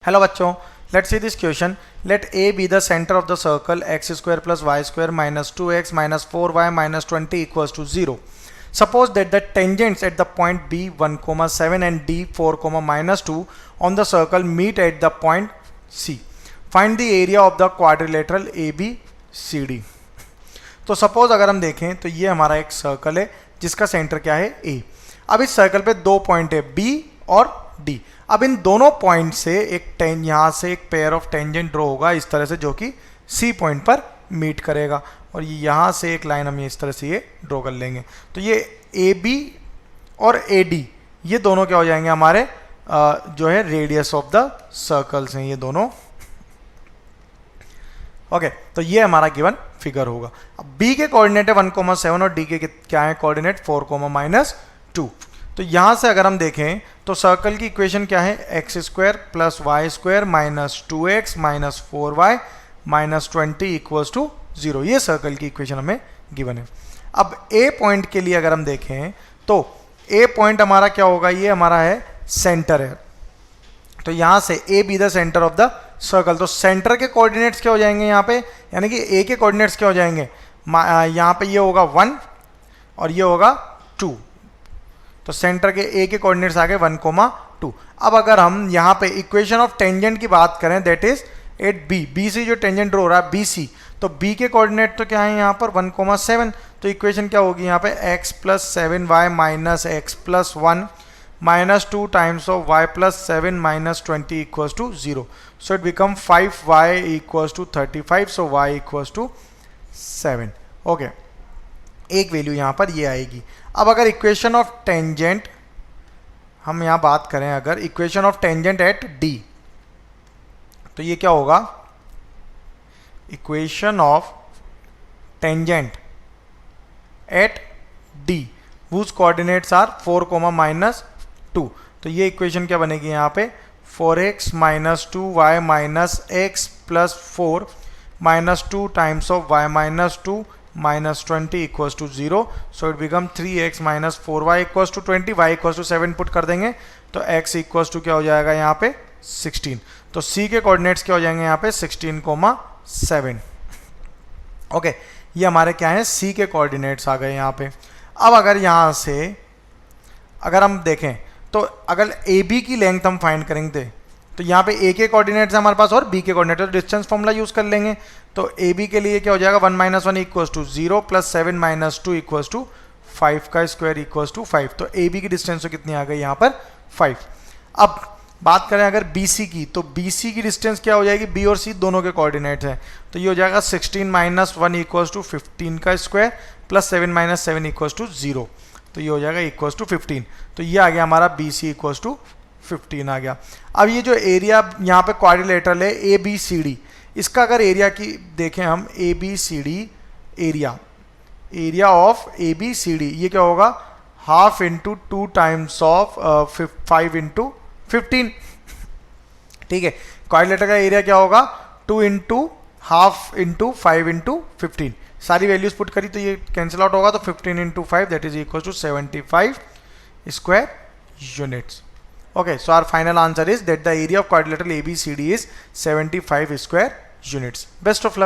Hello बच्चों, let's see this question. Let A be the center of the circle x square plus y square minus 2x minus 4y minus 20 equals to 0. Suppose that the tangents at the point B 1, 7 and D 4, minus 2 on the circle meet at the point C. Find the area of the quadrilateral ABCD. तो suppose अगर हम देखें तो ये हमारा एक circle है जिसका सेंटर क्या है A. अब इस सर्कल पे दो पॉइंट है B और D. अब इन दोनों पॉइंट से यहाँ से एक पेयर ऑफ टेंजेंट ड्रॉ होगा इस तरह से, जो कि C पॉइंट पर मीट करेगा, और यहाँ से एक लाइन हम इस तरह से ये ड्रॉ कर लेंगे. तो ये AB और AD ये दोनों क्या हो जाएंगे हमारे जो है रेडियस ऑफ द सर्कल्स हैं ये दोनों. ओके तो ये हमारा गिवन फिगर होगा. अब B के कोऑर्डिनेट है 1, 7 और D के क्या है कोऑर्डिनेट 4, -2. तो यहाँ से अगर हम देखें तो सर्कल की इक्वेशन क्या है x square plus y square minus 2x minus 4y minus 20 equals to 0. ये सर्कल की इक्वेशन हमें गिवन है. अब A पॉइंट के लिए अगर हम देखें तो A पॉइंट हमारा क्या होगा, ये हमारा है सेंटर है. तो यहाँ से A be the centre of the circle. तो सेंटर के कोऑर्डिनेट्स क्या हो जाएंगे यहाँ पे, यानी कि A के कोऑर्डिनेट्स क्या हो जाएंगे, यहाँ पे ये होगा 1 और ये होगा 2. तो सेंटर के A के कोऑर्डिनेट्स आ गए 1, 2. अब अगर हम यहाँ पे इक्वेशन ऑफ टेंजेंट की बात करें दैट इज एट B से जो टेंजेंट ड्रॉ हो रहा है BC, तो B के कोऑर्डिनेट तो क्या है यहाँ पर 1, 7. तो इक्वेशन क्या होगी यहाँ पे x plus 7y minus x plus 1 minus 2 times of y plus 7 minus 20 equals to 0. So it become 5y equals to 35. So y equals to 7. Okay, एक वैल्यू यहाँ पर ये आएगी. अब अगर इक्वेशन ऑफ टेंजेंट हम यहाँ बात करें, अगर equation of tangent at D, तो ये क्या होगा, equation of tangent at D whose coordinates are 4, -2. तो ये इक्वेशन क्या बनेगी यहाँ पे 4x minus 2y minus x plus 4 minus 2 times of y minus 2 minus 20 equals to 0. So it become 3x minus 4y equals to 20. y equals to 7 put कर देंगे तो x equals to क्या हो जाएगा यहाँ पे 16. तो C के कोऑर्डिनेट्स क्या हो जाएंगे यहाँ पे 16, 7. ओके, ये हमारे क्या है C के कोऑर्डिनेट्स आ गए यहाँ पे. अब अगर यहाँ से अगर हम देखें तो अगर AB की लेंथ हम फाइंड करेंगे तो यहाँ पे A के कोऑर्डिनेट्स हमारे पास और B के कोऑर्डिनेट्स, तो डिस्टेंस फॉर्मूला यूज कर लेंगे. तो AB के लिए क्या हो जाएगा 1 - 1 equals to 0 plus 7 - 2 equals to 5 का स्क्वायर इक्वल्स टू 5. तो AB की डिस्टेंस तो कितनी आ गई यहाँ पर 5. अब बात करें अगर BC की, तो BC की डिस्टेंस क्या हो जाएगी, B और C दोनों के कोऑर्डिनेट हैं. तो ये हो जाएगा 16 - 1 इक्वल्स टू 15 का स्क्वायर प्लस 7 - 7 इक्वल्स टू 0. तो ये हो जाएगा इक्वल्स टू 15. तो ये आ गया हमारा BC इक्वल्स टू 15 आ गया. अब ये जो एरिया यहाँ पे क्वाड्रिलेटरल है ABCD, इसका अगर एरिया की देखें हम ABCD एरिया ऑफ ABCD, ये क्या होगा half into 2 times of 5 into 15. ठीक है, क्वाड्रिलेटर का एरिया क्या होगा 2 इंटू हाफ इंटू 5 इंटू 15. सारी वैल्यूज पुट करी तो ये कैंसिल आउट होगा. तो 15 into 5 that is equal to 75 square units. Okay, so our final answer is that the area of quadrilateral ABCD is 75 square units. Best of luck.